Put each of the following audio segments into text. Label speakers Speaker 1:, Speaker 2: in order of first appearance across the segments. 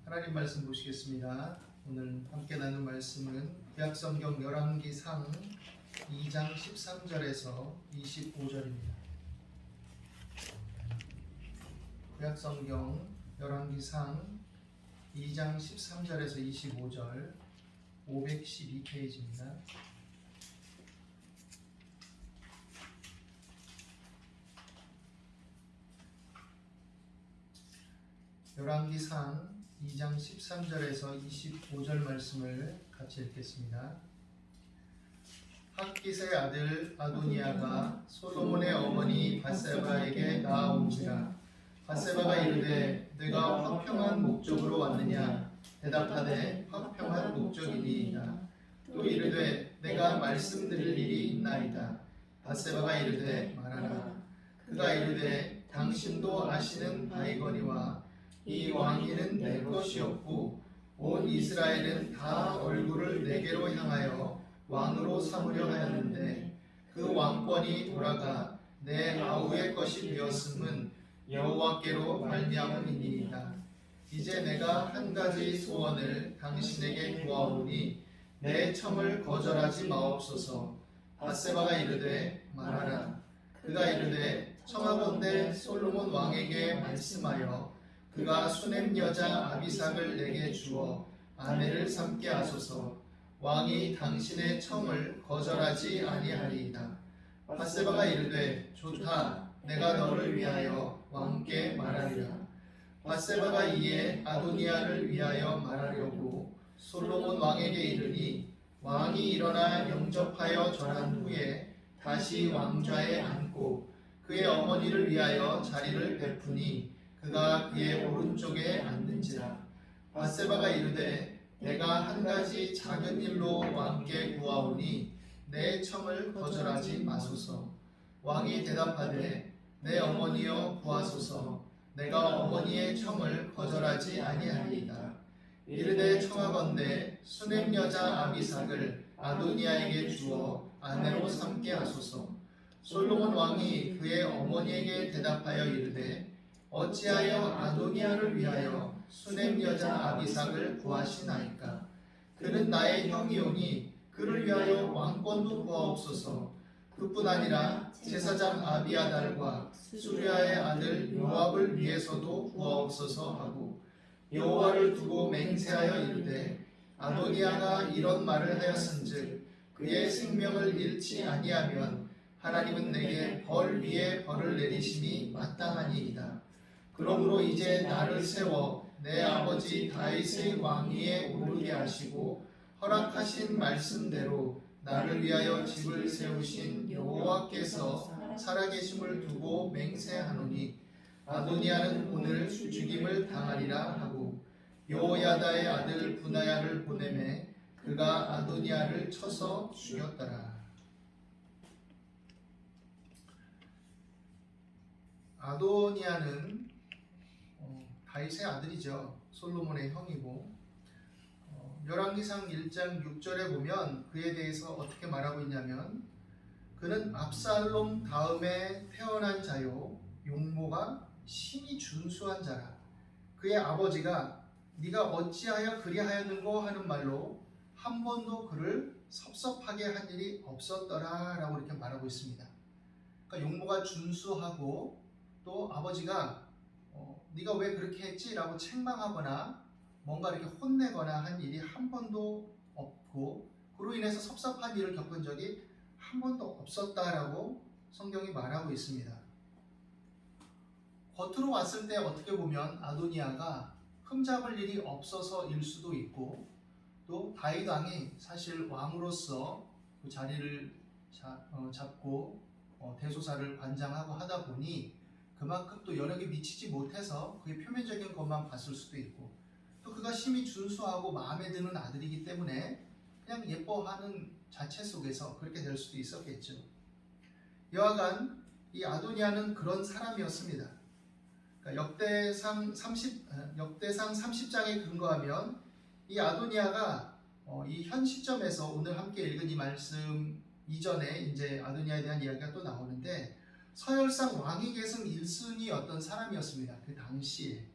Speaker 1: 하나님 말씀 보시겠습니다. 오늘 함께 나눌 말씀은 구약성경 열왕기상 2장 13절에서 25절입니다. 구약성경 열왕기상 2장 13절에서 25절 512페이지입니다. 열왕기상 2장 13절에서 25절 말씀을 같이 읽겠습니다. 핫깃의 아들 아도니아가 솔로몬의 어머니 밧세바에게 나아온지라. 밧세바가 이르되 네가 화평한 목적으로 왔느냐? 대답하되 화평한 목적이니이다. 또 이르되 내가 말씀드릴 일이 있나이다. 밧세바가 이르되 말하라. 그가 이르되 당신도 아시는 바이거니와 이 왕위는 내 것이었고 온 이스라엘은 다 얼굴을 내게로 향하여 왕으로 삼으려 하였는데 그 왕권이 돌아가 내 아우의 것이 되었음은 여호와께로 말미암음이니이다. 이제 내가 한 가지 소원을 당신에게 구하오니 내 청을 거절하지 마옵소서. 밧세바가 이르되 말하라. 그가 이르되 청하건대 솔로몬 왕에게 말씀하여 그가 수넴 여자 아비삭을 내게 주어 아내를 삼게 하소서. 왕이 당신의 청을 거절하지 아니하리이다. 밧세바가 이르되 좋다. 내가 너를 위하여 왕께 말하리라. 밧세바가 이에 아도니아를 위하여 말하려고 솔로몬 왕에게 이르니 왕이 일어나 영접하여 절한 후에 다시 왕좌에 앉고 그의 어머니를 위하여 자리를 베푸니 그가 그의 오른쪽에 앉는지라. 밧세바가 이르되 내가 한 가지 작은 일로 왕께 구하오니 내 청을 거절하지 마소서. 왕이 대답하되 내 어머니여 구하소서. 내가 어머니의 청을 거절하지 아니하리이다. 이르되 청하건대 수넴 여자 아비삭을 아도니아에게 주어 아내로 삼게 하소서. 솔로몬 왕이 그의 어머니에게 대답하여 이르되 어찌하여 아도니아를 위하여 수넴 여자 아비삭을 구하시나이까? 그는 나의 형이오니 그를 위하여 왕권도 구하옵소서. 그뿐 아니라 제사장 아비아달과 수리아의 아들 요압을 위해서도 구하옵소서 하고 여호와를 두고 맹세하여 이르되 아도니아가 이런 말을 하였은즉 그의 생명을 잃지 아니하면 하나님은 내게 벌 위에 벌을 내리심이 마땅하니이다. 그러므로 이제 나를 세워 내 아버지 다윗의 왕위에 오르게 하시고 허락하신 말씀대로 나를 위하여 집을 세우신 여호와께서 살아계심을 두고 맹세하노니 아도니아는 오늘 죽임을 당하리라 하고 여호야다의 아들 분하야를 보내매 그가 아도니아를 쳐서 죽였더라. 아도니아는 다윗의 아들이죠. 솔로몬의 형이고 열왕기상 1장 6절에 보면 그에 대해서 어떻게 말하고 있냐면 그는 압살롬 다음에 태어난 자요 용모가 심히 준수한 자라. 그의 아버지가 네가 어찌하여 그리하였는고 하는 말로 한 번도 그를 섭섭하게 한 일이 없었더라 라고 이렇게 말하고 있습니다. 그러니까 용모가 준수하고 또 아버지가 네가 왜 그렇게 했지? 라고 책망하거나 뭔가 이렇게 혼내거나 한 일이 한 번도 없고 그로 인해서 섭섭한 일을 겪은 적이 한 번도 없었다라고 성경이 말하고 있습니다. 겉으로 왔을 때 어떻게 보면 아도니아가 흠잡을 일이 없어서일 수도 있고 또 다윗 왕이 사실 왕으로서 그 자리를 잡고 대소사를 관장하고 하다 보니 그만큼 또 여력이 미치지 못해서 그의 표면적인 것만 봤을 수도 있고 또 그가 심히 준수하고 마음에 드는 아들이기 때문에 그냥 예뻐하는 자체 속에서 그렇게 될 수도 있었겠죠. 여하간 이 아도니아는 그런 사람이었습니다. 그러니까 역대상 30장에 근거하면 이 아도니아가 이 현 시점에서 오늘 함께 읽은 이 말씀 이전에 이제 아도니아에 대한 이야기가 또 나오는데 서열상 왕위 계승 1순위였던 사람이었습니다. 그 당시에.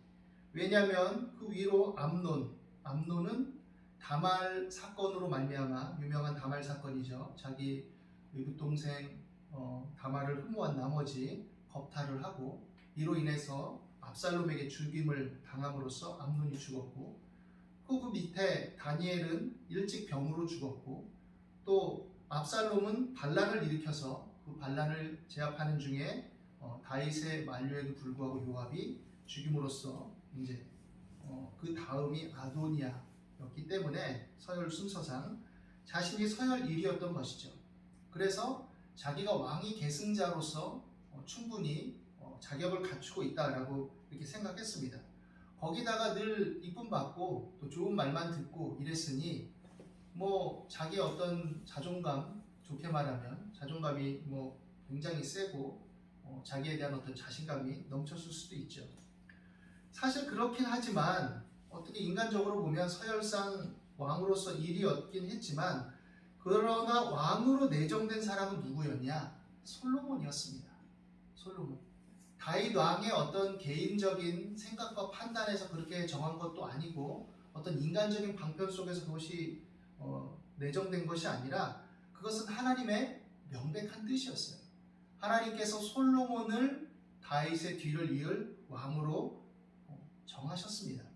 Speaker 1: 왜냐하면 그 위로 암논은 다말 사건으로 말미암아 유명한 다말 사건이죠. 자기 외국 동생 다말을 흠모한 나머지 겁탈을 하고 이로 인해서 압살롬에게 죽임을 당함으로써 암논이 죽었고 그 밑에 다니엘은 일찍 병으로 죽었고 또 압살롬은 반란을 일으켜서 그 반란을 제압하는 중에 다윗의 만류에도 불구하고 요압이 죽임으로써 이제 그 다음이 아도니아였기 때문에 서열 순서상 자신이 서열 1위였던 것이죠. 그래서 자기가 왕위 계승자로서 충분히 자격을 갖추고 있다라고 이렇게 생각했습니다. 거기다가 늘 이쁨 받고 또 좋은 말만 듣고 이랬으니 뭐 자기 어떤 자존감, 좋게 말하면 자존감이 뭐 굉장히 세고 자기에 대한 어떤 자신감이 넘쳤을 수도 있죠. 사실 그렇긴 하지만 어떻게 인간적으로 보면 서열상 왕으로서 1위였긴 했지만 그러나 왕으로 내정된 사람은 누구였냐? 솔로몬이었습니다. 솔로몬. 다윗 왕의 어떤 개인적인 생각과 판단에서 그렇게 정한 것도 아니고 어떤 인간적인 방편 속에서 그것이 내정된 것이 아니라 그것은 하나님의 명백한 뜻이었어요. 하나님께서 솔로몬을 다윗의 뒤를 이을 왕으로 정하셨습니다.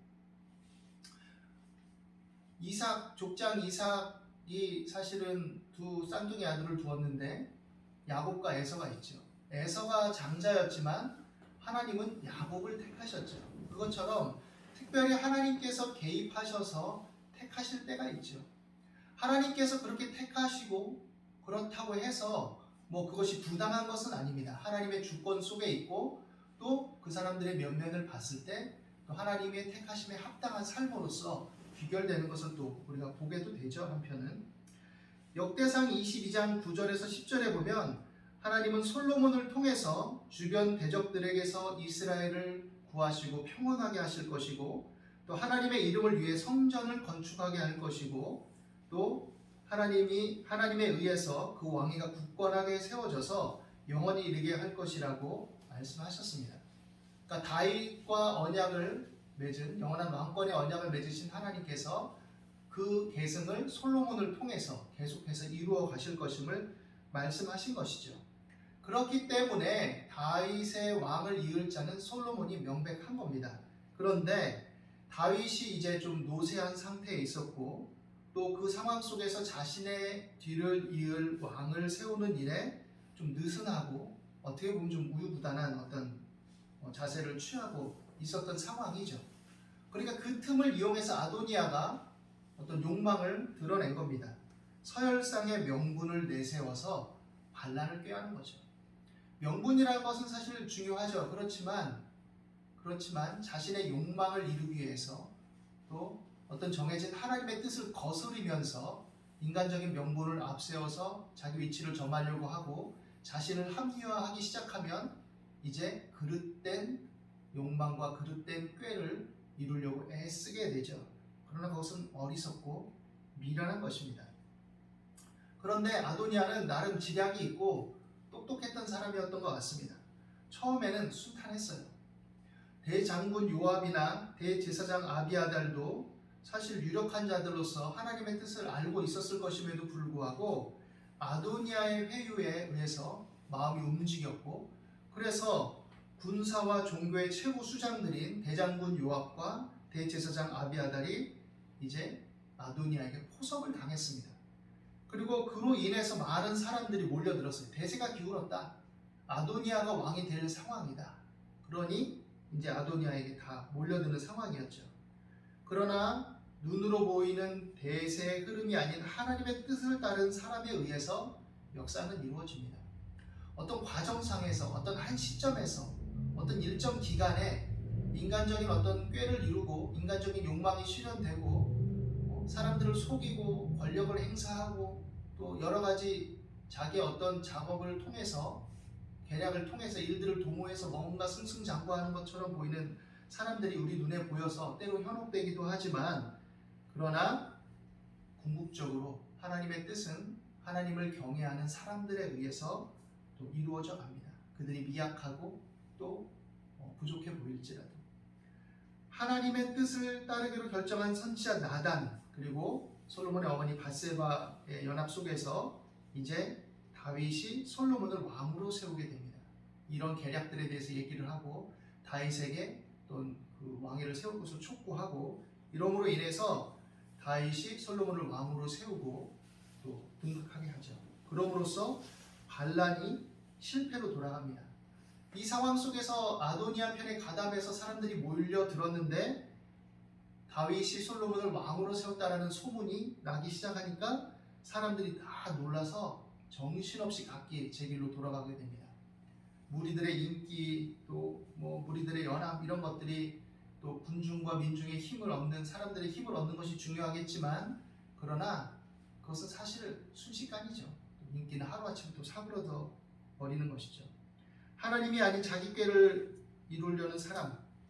Speaker 1: 족장 이삭이 사실은 두 쌍둥이 아들을 두었는데 야곱과 에서가 있죠. 에서가 장자였지만 하나님은 야곱을 택하셨죠. 그것처럼 특별히 하나님께서 개입하셔서 택하실 때가 있죠. 하나님께서 그렇게 택하시고 그렇다고 해서 뭐 그것이 부당한 것은 아닙니다. 하나님의 주권 속에 있고 또 그 사람들의 면면을 봤을 때 또 하나님의 택하심에 합당한 삶으로서 귀결되는 것을 또 우리가 보게도 되죠. 한편은 역대상 22장 9절에서 10절에 보면 하나님은 솔로몬을 통해서 주변 대적들에게서 이스라엘을 구하시고 평온하게 하실 것이고 또 하나님의 이름을 위해 성전을 건축하게 할 것이고 또 하나님에 의해서 그 왕위가 굳건하게 세워져서 영원히 이르게 할 것이라고 말씀하셨습니다. 그러니까 다윗과 언약을 맺은 영원한 왕권의 언약을 맺으신 하나님께서 그 계승을 솔로몬을 통해서 계속해서 이루어 가실 것임을 말씀하신 것이죠. 그렇기 때문에 다윗의 왕을 이을 자는 솔로몬이 명백한 겁니다. 그런데 다윗이 이제 좀 노쇠한 상태에 있었고 또 그 상황 속에서 자신의 뒤를 이을 왕을 세우는 일에 좀 느슨하고 어떻게 보면 좀 우유부단한 어떤 자세를 취하고 있었던 상황이죠. 그러니까 그 틈을 이용해서 아도니아가 어떤 욕망을 드러낸 겁니다. 서열상의 명분을 내세워서 반란을 꾀하는 거죠. 명분이라는 것은 사실 중요하죠. 그렇지만 자신의 욕망을 이루기 위해서 또 어떤 정해진 하나님의 뜻을 거스르면서 인간적인 명분을 앞세워서 자기 위치를 점하려고 하고 자신을 합리화하기 시작하면 이제 그릇된 욕망과 그릇된 꾀를 이루려고 애쓰게 되죠. 그러나 그것은 어리석고 미련한 것입니다. 그런데 아도니아는 나름 지략이 있고 똑똑했던 사람이었던 것 같습니다. 처음에는 순탄했어요. 대장군 요압이나 대제사장 아비아달도 사실 유력한 자들로서 하나님의 뜻을 알고 있었을 것임에도 불구하고 아도니아의 회유에 의해서 마음이 움직였고 그래서 군사와 종교의 최고 수장들인 대장군 요압과 대제사장 아비아달이 이제 아도니아에게 포섭을 당했습니다. 그리고 그로 인해서 많은 사람들이 몰려들었어요. 대세가 기울었다. 아도니아가 왕이 될 상황이다. 그러니 이제 아도니아에게 다 몰려드는 상황이었죠. 그러나 눈으로 보이는 대세의 흐름이 아닌 하나님의 뜻을 따른 사람에 의해서 역사는 이루어집니다. 어떤 과정상에서 어떤 한 시점에서 어떤 일정 기간에 인간적인 어떤 꾀를 이루고 인간적인 욕망이 실현되고 사람들을 속이고 권력을 행사하고 또 여러 가지 자기의 어떤 작업을 통해서 계략을 통해서 일들을 도모해서 뭔가 승승장구하는 것처럼 보이는 사람들이 우리 눈에 보여서 때로 현혹되기도 하지만 그러나 궁극적으로 하나님의 뜻은 하나님을 경외하는 사람들에 의해서 또 이루어져 갑니다. 그들이 미약하고 또 부족해 보일지라도 하나님의 뜻을 따르기로 결정한 선지자 나단, 그리고 솔로몬의 어머니 밧세바의 연합 속에서 이제 다윗이 솔로몬을 왕으로 세우게 됩니다. 이런 계략들에 대해서 얘기를 하고 다윗에게 또 그 왕위를 세울 것을 촉구하고, 이러므로 인해서 다윗이 솔로몬을 왕으로 세우고 또 등극하게 하죠. 그럼으로써 반란이 실패로 돌아갑니다. 이 상황 속에서 아도니아 편에 가담해서 사람들이 몰려들었는데 다윗이 솔로몬을 왕으로 세웠다라는 소문이 나기 시작하니까 사람들이 다 놀라서 정신없이 각기 제 길로 돌아가게 됩니다. 무리들의 인기, 또 무리들의 연합, 이런 것들이 또 군중과 민중의 힘을 얻는, 사람들의 힘을 얻는 것이 중요하겠지만, 그러나 그것은 사실 순식간이죠. 인기는 하루아침에 또 사그러져 버리는 것이죠. 하나님이 아닌 자기 꾀를 이루려는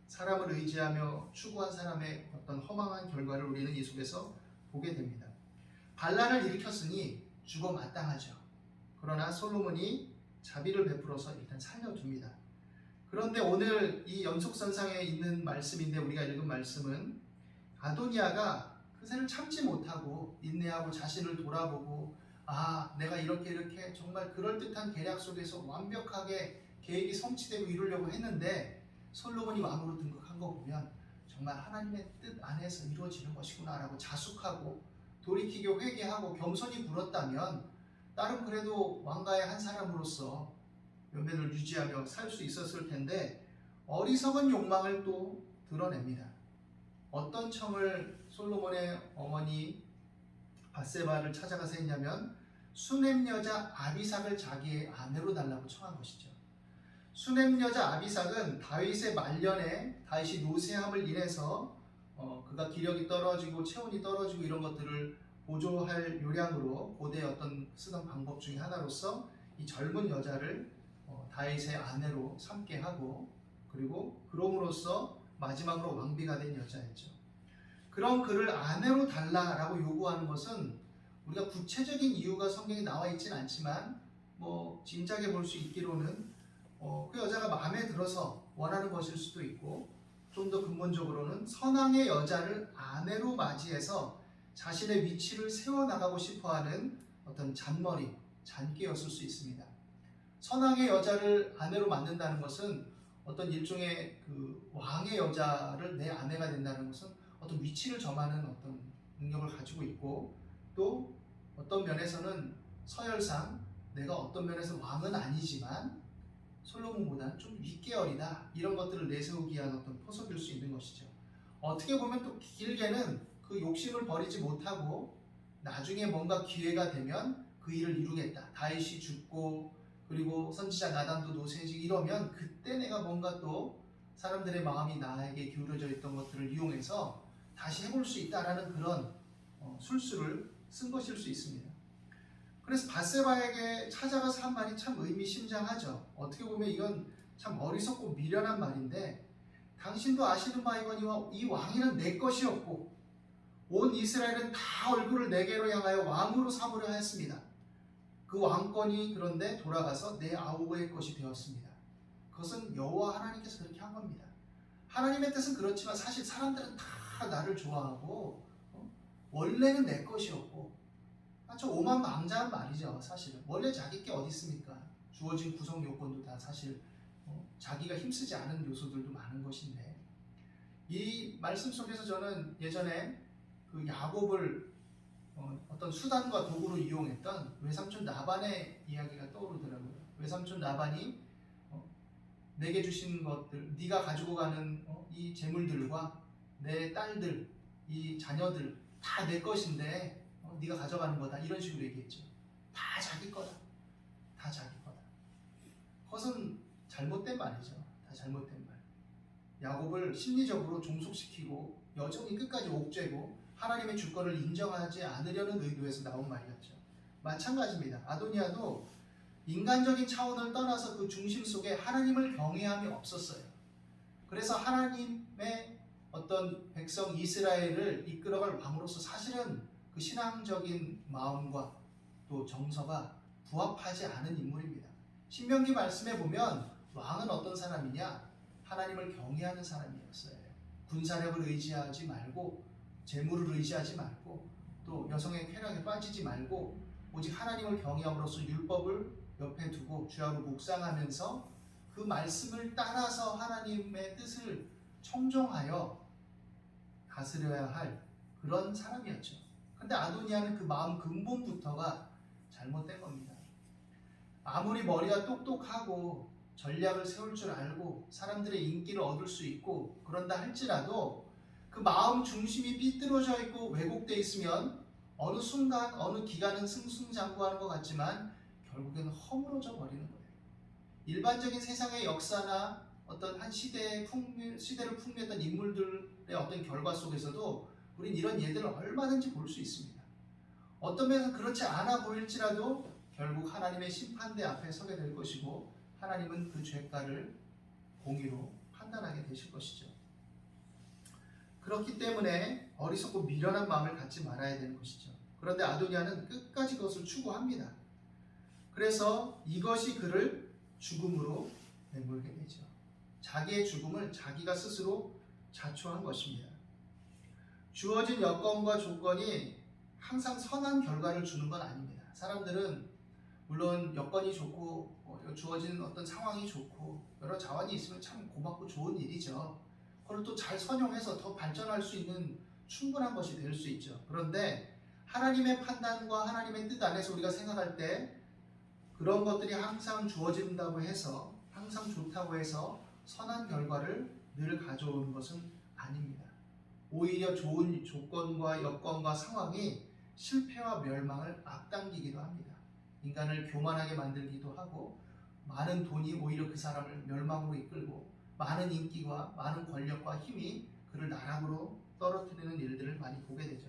Speaker 1: 사람을 의지하며 추구한 사람의 어떤 허망한 결과를 우리는 이 속에서 보게 됩니다. 반란을 일으켰으니 죽어 마땅하죠. 그러나 솔로몬이 자비를 베풀어서 일단 살려줍니다. 그런데 오늘 이 연속선상에 있는 말씀인데, 우리가 읽은 말씀은 아도니아가 그새를 참지 못하고 인내하고 자신을 돌아보고, 내가 이렇게 정말 그럴듯한 계략 속에서 완벽하게 계획이 성취되고 이루려고 했는데 솔로몬이 왕으로 등극한 거 보면 정말 하나님의 뜻 안에서 이루어지는 것이구나 라고 자숙하고 돌이키고 회개하고 겸손히 굴었다면 나름 그래도 왕가의 한 사람으로서 면면을 유지하며 살 수 있었을 텐데, 어리석은 욕망을 또 드러냅니다. 어떤 청을 솔로몬의 어머니 밧세바를 찾아가서 했냐면 수넴 여자 아비삭을 자기의 아내로 달라고 청한 것이죠. 수넴 여자 아비삭은 다윗의 말년에 다윗이 노쇠함을 인해서 그가 기력이 떨어지고 체온이 떨어지고 이런 것들을 보조할 요량으로 고대의 어떤 쓰던 방법 중에 하나로서 이 젊은 여자를 다윗의 아내로 삼게 하고, 그리고 그럼으로써 마지막으로 왕비가 된 여자였죠. 그런 그를 아내로 달라라고 요구하는 것은 우리가 구체적인 이유가 성경에 나와 있진 않지만 짐작해 볼 수 있기로는 그 여자가 마음에 들어서 원하는 것일 수도 있고, 좀 더 근본적으로는 선왕의 여자를 아내로 맞이해서 자신의 위치를 세워나가고 싶어하는 어떤 잔머리, 잔꾀였을 수 있습니다. 선왕의 여자를 아내로 만든다는 것은 어떤 일종의 그 왕의 여자를 내 아내가 된다는 것은 어떤 위치를 점하는 어떤 능력을 가지고 있고, 또 어떤 면에서는 서열상 내가 어떤 면에서 왕은 아니지만 솔로몬보다는 좀 윗계열이다, 이런 것들을 내세우기 위한 어떤 포석일 수 있는 것이죠. 어떻게 보면 또 길게는 그 욕심을 버리지 못하고 나중에 뭔가 기회가 되면 그 일을 이루겠다, 다윗이 죽고 그리고 선지자 나단도 노쇠해지고 이러면 그때 내가 뭔가 또 사람들의 마음이 나에게 기울어져 있던 것들을 이용해서 다시 해볼 수 있다라는 그런 술수를 쓴 것일 수 있습니다. 그래서 밧세바에게 찾아가서 한 말이 참 의미심장하죠. 어떻게 보면 이건 참 어리석고 미련한 말인데, 당신도 아시는 바이거니와 이 왕위는 내 것이었고 온 이스라엘은 다 얼굴을 내게로 향하여 왕으로 삼으려 했습니다. 그 왕권이 그런데 돌아가서 내 아우의 것이 되었습니다. 그것은 여호와 하나님께서 그렇게 한 겁니다. 하나님의 뜻은 그렇지만 사실 사람들은 다 나를 좋아하고 원래는 내 것이었고, 저 오만망자한 말이죠. 사실은 원래 자기 게 어디 있습니까? 주어진 구성 요건도 다 사실 자기가 힘쓰지 않은 요소들도 많은 것인데, 이 말씀 속에서 저는 예전에 그 야곱을 어떤 수단과 도구로 이용했던 외삼촌 나반의 이야기가 떠오르더라고요. 외삼촌 나반이 내게 주신 것들, 네가 가지고 가는 이 재물들과 내 딸들, 이 자녀들 다 내 것인데 네가 가져가는 거다, 이런 식으로 얘기했죠. 다 자기 거다, 다 자기 거다. 그것은 잘못된 말이죠. 다 잘못된 말. 야곱을 심리적으로 종속시키고 여정이 끝까지 옥죄고 하나님의 주권을 인정하지 않으려는 의도에서 나온 말이었죠. 마찬가지입니다. 아도니아도 인간적인 차원을 떠나서 그 중심 속에 하나님을 경외함이 없었어요. 그래서 하나님의 어떤 백성 이스라엘을 이끌어갈 왕으로서 사실은 그 신앙적인 마음과 또 정서가 부합하지 않은 인물입니다. 신명기 말씀에 보면 왕은 어떤 사람이냐? 하나님을 경외하는 사람이었어요. 군사력을 의지하지 말고 재물을 의지하지 말고 또 여성의 쾌락에 빠지지 말고 오직 하나님을 경외함으로써 율법을 옆에 두고 주야로 묵상하면서 그 말씀을 따라서 하나님의 뜻을 청종하여 다스려야 할 그런 사람이었죠. 근데 아도니아는 그 마음 근본부터가 잘못된 겁니다. 아무리 머리가 똑똑하고 전략을 세울 줄 알고 사람들의 인기를 얻을 수 있고 그런다 할지라도 그 마음 중심이 삐뚤어져 있고 왜곡되어 있으면 어느 순간 어느 기간은 승승장구하는 것 같지만 결국에는 허물어져 버리는 거예요. 일반적인 세상의 역사나 어떤 한 시대를 풍미했던 인물들의 어떤 결과 속에서도 우린 이런 예들을 얼마든지 볼 수 있습니다. 어떤 면에서 그렇지 않아 보일지라도 결국 하나님의 심판대 앞에 서게 될 것이고 하나님은 그 죄가를 공의로 판단하게 되실 것이죠. 그렇기 때문에 어리석고 미련한 마음을 갖지 말아야 되는 것이죠. 그런데 아도니아는 끝까지 그것을 추구합니다. 그래서 이것이 그를 죽음으로 내몰게 되죠. 자기의 죽음을 자기가 스스로 자초한 것입니다. 주어진 여건과 조건이 항상 선한 결과를 주는 건 아닙니다. 사람들은 물론 여건이 좋고 주어진 어떤 상황이 좋고 여러 자원이 있으면 참 고맙고 좋은 일이죠. 그걸 또 잘 선용해서 더 발전할 수 있는 충분한 것이 될 수 있죠. 그런데 하나님의 판단과 하나님의 뜻 안에서 우리가 생각할 때 그런 것들이 항상 주어진다고 해서 항상 좋다고 해서 선한 결과를 늘 가져오는 것은 아닙니다. 오히려 좋은 조건과 여건과 상황이 실패와 멸망을 앞당기기도 합니다. 인간을 교만하게 만들기도 하고 많은 돈이 오히려 그 사람을 멸망으로 이끌고 많은 인기와 많은 권력과 힘이 그를 나락으로 떨어뜨리는 일들을 많이 보게 되죠.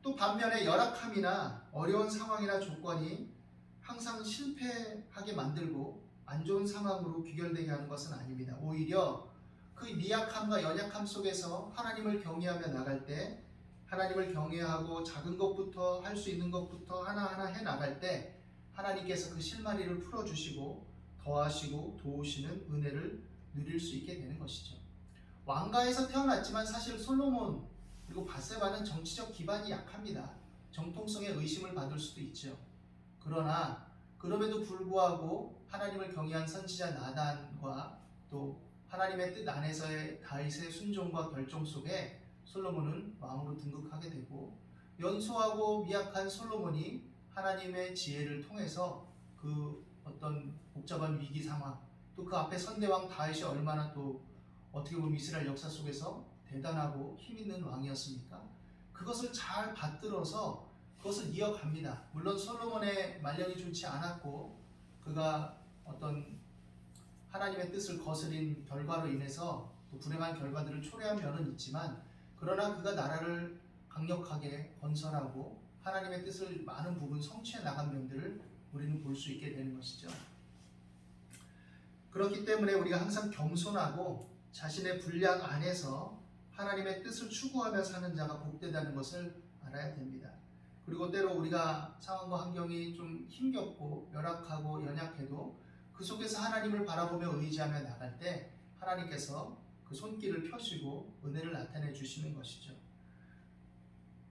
Speaker 1: 또 반면에 열악함이나 어려운 상황이나 조건이 항상 실패하게 만들고 안 좋은 상황으로 귀결되게 하는 것은 아닙니다. 오히려 그 미약함과 연약함 속에서 하나님을 경외하며 나갈 때 하나님을 경외하고 작은 것부터 할 수 있는 것부터 하나하나 해 나갈 때 하나님께서 그 실마리를 풀어주시고 더하시고 도우시는 은혜를 누릴 수 있게 되는 것이죠. 왕가에서 태어났지만 사실 솔로몬 그리고 밧세바는 정치적 기반이 약합니다. 정통성에 의심을 받을 수도 있죠. 그러나 그럼에도 불구하고 하나님을 경외한 선지자 나단과 또 하나님의 뜻 안에서의 다윗의 순종과 결정 속에 솔로몬은 왕으로 등극하게 되고 연소하고 미약한 솔로몬이 하나님의 지혜를 통해서 그 어떤 복잡한 위기 상황 또 그 앞에 선대왕 다윗이 얼마나 또 어떻게 보면 이스라엘 역사 속에서 대단하고 힘있는 왕이었습니까? 그것을 잘 받들어서 그것을 이어갑니다. 물론 솔로몬의 말년이 좋지 않았고 그가 어떤 하나님의 뜻을 거스린 결과로 인해서 또 불행한 결과들을 초래한 면은 있지만 그러나 그가 나라를 강력하게 건설하고 하나님의 뜻을 많은 부분 성취해 나간 면들을 우리는 볼 수 있게 되는 것이죠. 그렇기 때문에 우리가 항상 겸손하고 자신의 분량 안에서 하나님의 뜻을 추구하며 사는 자가 복되다는 것을 알아야 됩니다. 그리고 때로 우리가 상황과 환경이 좀 힘겹고 열악하고 연약해도 그 속에서 하나님을 바라보며 의지하며 나갈 때 하나님께서 그 손길을 펴시고 은혜를 나타내 주시는 것이죠.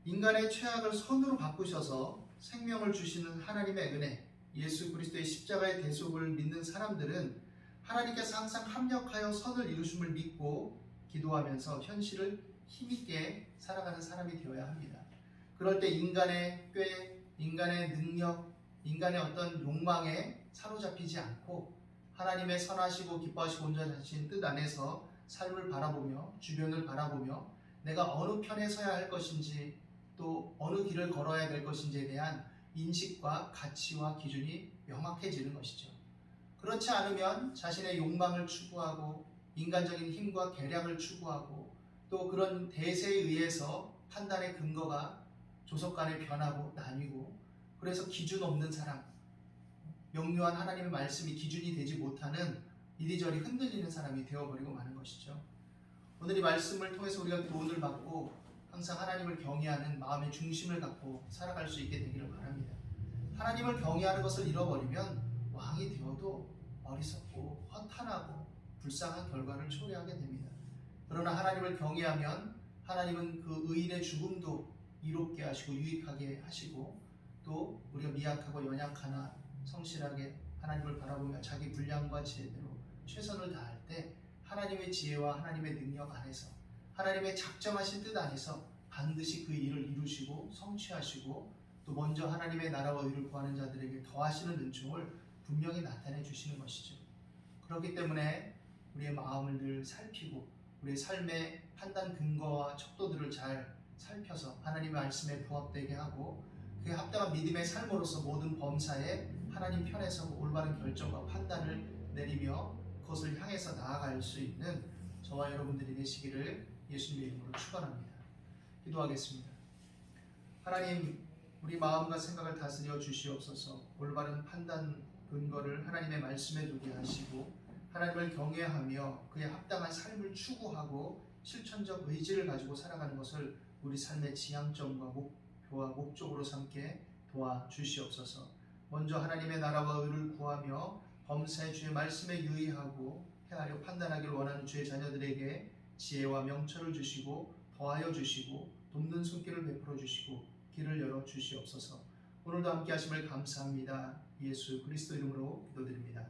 Speaker 1: 인간의 최악을 선으로 바꾸셔서 생명을 주시는 하나님의 은혜, 예수 그리스도의 십자가의 대속을 믿는 사람들은 하나님께서 항상 합력하여 선을 이루심을 믿고 기도하면서 현실을 힘있게 살아가는 사람이 되어야 합니다. 그럴 때 인간의 꾀, 인간의 능력, 인간의 어떤 욕망에 사로잡히지 않고 하나님의 선하시고 기뻐하시고 온전하신 뜻 안에서 삶을 바라보며 주변을 바라보며 내가 어느 편에 서야 할 것인지 또 어느 길을 걸어야 될 것인지에 대한 인식과 가치와 기준이 명확해지는 것이죠. 그렇지 않으면 자신의 욕망을 추구하고 인간적인 힘과 계략을 추구하고 또 그런 대세에 의해서 판단의 근거가 조속간에 변하고 나뉘고 그래서 기준 없는 사람, 명료한 하나님의 말씀이 기준이 되지 못하는 이리저리 흔들리는 사람이 되어버리고 마는 것이죠. 오늘 이 말씀을 통해서 우리가 교훈을 받고 항상 하나님을 경외하는 마음의 중심을 갖고 살아갈 수 있게 되기를 바랍니다. 하나님을 경외하는 것을 잃어버리면 왕이 되어도 어리석고 허탄하고 불쌍한 결과를 초래하게 됩니다. 그러나 하나님을 경외하면 하나님은 그 의인의 죽음도 이롭게 하시고 유익하게 하시고, 또 우리가 미약하고 연약하나 성실하게 하나님을 바라보며 자기 분량과 지혜대로 최선을 다할 때 하나님의 지혜와 하나님의 능력 안에서, 하나님의 작정하신 뜻 안에서 반드시 그 일을 이루시고 성취하시고, 또 먼저 하나님의 나라와 의를 구하는 자들에게 더하시는 은총을 분명히 나타내 주시는 것이죠. 그렇기 때문에 우리의 마음을 늘 살피고 우리의 삶의 판단 근거와 척도들을 잘 살펴서 하나님의 말씀에 부합되게 하고, 그에 합당한 믿음의 삶으로서 모든 범사에 하나님 편에서 올바른 결정과 판단을 내리며 그것을 향해서 나아갈 수 있는 저와 여러분들이 되시기를 예수님의 이름으로 축원합니다. 기도하겠습니다. 하나님, 우리 마음과 생각을 다스려 주시옵소서. 올바른 판단 근거를 하나님의 말씀에 두게 하시고, 하나님을 경외하며 그에 합당한 삶을 추구하고 실천적 의지를 가지고 살아가는 것을 우리 삶의 지향점과 목표와 목적으로 삼게 도와주시옵소서. 먼저 하나님의 나라와 의를 구하며 범사의 주의 말씀에 유의하고 행하려 판단하기를 원하는 주의 자녀들에게 지혜와 명철을 주시고 더하여 주시고 돕는 손길을 베풀어 주시고 길을 열어 주시옵소서. 오늘도 함께 하심을 감사합니다. 예수 그리스도 이름으로 기도드립니다.